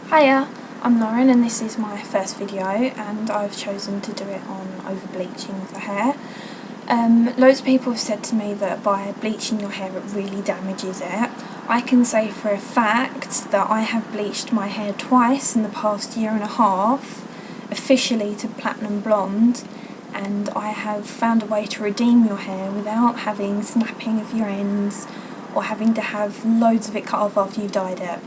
Hiya, I'm Lauren and this is my first video and I've chosen to do it on over bleaching of the hair. Loads of people have said to me that by bleaching your hair it really damages it. I can say for a fact that I have bleached my hair twice in the past year and a half, officially to platinum blonde, and I have found a way to redeem your hair without having snapping of your ends or having to have loads of it cut off after you've dyed it.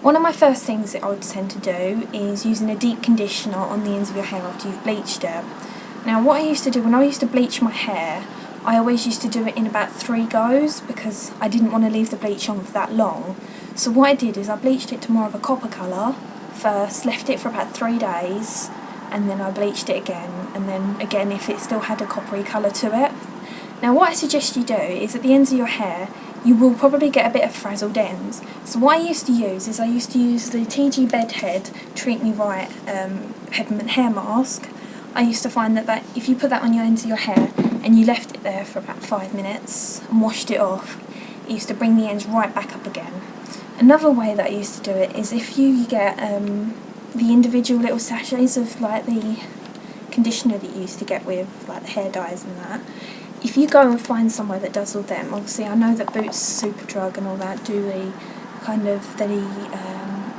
One of my first things that I would tend to do is using a deep conditioner on the ends of your hair after you've bleached it. Now what I used to do when I used to bleach my hair, I always used to do it in about 3 goes because I didn't want to leave the bleach on for that long. So what I did is I bleached it to more of a copper colour first, left it for about 3 days, and then I bleached it again, and then again if it still had a coppery colour to it. Now what I suggest you do is at the ends of your hair, you will probably get a bit of frazzled ends. So what I used to use is I used to use the TIGI Bedhead Treat Me Right peppermint hair mask. I used to find that if you put that on your ends of your hair and you left it there for about 5 minutes and washed it off, it used to bring the ends right back up again. Another way that I used to do it is if you get the individual little sachets of like the conditioner that you used to get with like the hair dyes and that, if you go and find somewhere that does all them, obviously I know that Boots, Superdrug and all that do the kind of the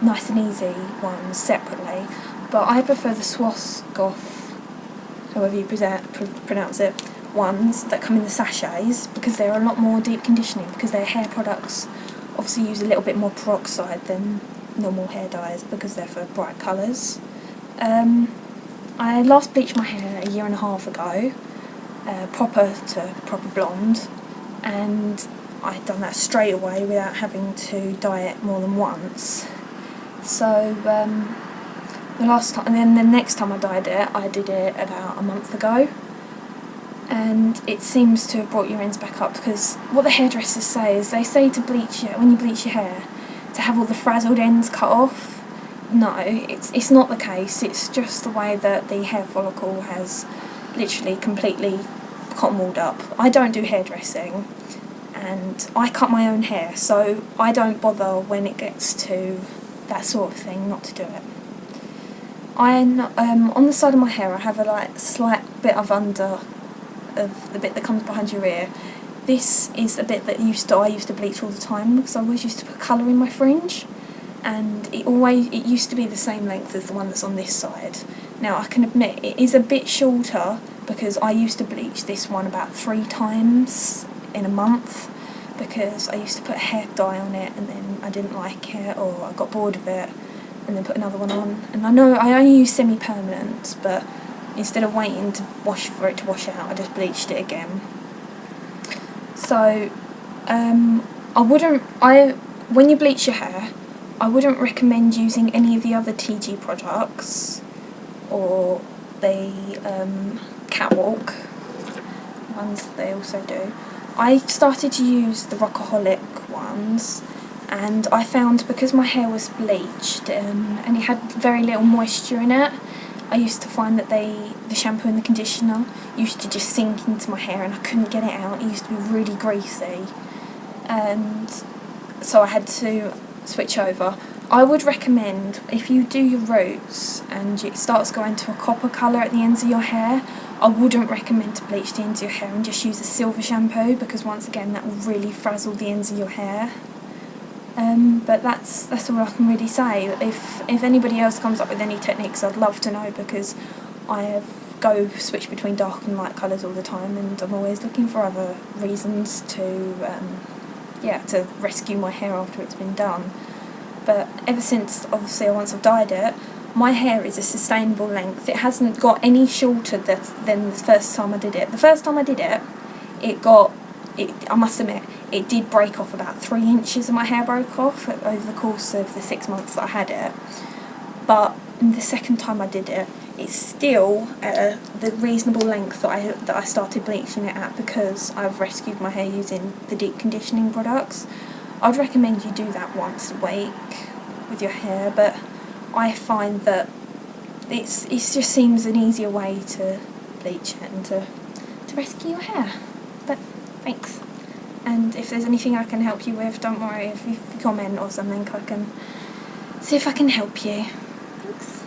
nice and easy ones separately, but I prefer the Schwarzkopf, however you pronounce it, ones that come in the sachets because they're a lot more deep conditioning because their hair products obviously use a little bit more peroxide than normal hair dyes because they're for bright colours. I last bleached my hair a year and a half ago. Proper blonde, and I'd done that straight away without having to dye it more than once. So the last time, and then the next time I dyed it, I did it about a month ago, and it seems to have brought your ends back up because what the hairdressers say is they say to bleach it when you bleach your hair to have all the frazzled ends cut off. No, it's not the case. It's just the way that the hair follicle has literally completely cotton wooled up. I don't do hairdressing and I cut my own hair, so I don't bother when it gets to that sort of thing not to do it. On the side of my hair I have a slight bit of the bit that comes behind your ear. This is a bit that I used to bleach all the time because I always used to put colour in my fringe, and it used to be the same length as the one that's on this side. Now I can admit it is a bit shorter because I used to bleach this one about 3 times in a month because I used to put hair dye on it and then I didn't like it or I got bored of it and then put another one on. And I know I only use semi-permanent, but instead of waiting for it to wash out, I just bleached it again. So when you bleach your hair, I wouldn't recommend using any of the other TIGI products or the catwalk ones that they also do. I started to use the Rockaholic ones, and I found because my hair was bleached and it had very little moisture in it, I used to find that the shampoo and the conditioner used to just sink into my hair and I couldn't get it out. It used to be really greasy, and so I had to switch over. I would recommend if you do your roots and it starts going to a copper colour at the ends of your hair, I wouldn't recommend to bleach the ends of your hair and just use a silver shampoo because once again that will really frazzle the ends of your hair. But that's all I can really say. If anybody else comes up with any techniques, I'd love to know because I switch between dark and light colours all the time and I'm always looking for other reasons to rescue my hair after it's been done. But ever since, obviously, once I've dyed it, my hair is a sustainable length. It hasn't got any shorter than the first time I did it. The first time I did it, I must admit, it did break off about 3 inches of my hair broke off over the course of the 6 months that I had it. But the second time I did it, it's still the reasonable length that I started bleaching it at because I've rescued my hair using the deep conditioning products. I'd recommend you do that once a week with your hair, but I find that it just seems an easier way to bleach it and to rescue your hair. But thanks. And if there's anything I can help you with, don't worry, if you comment or something, I can see if I can help you. Thanks.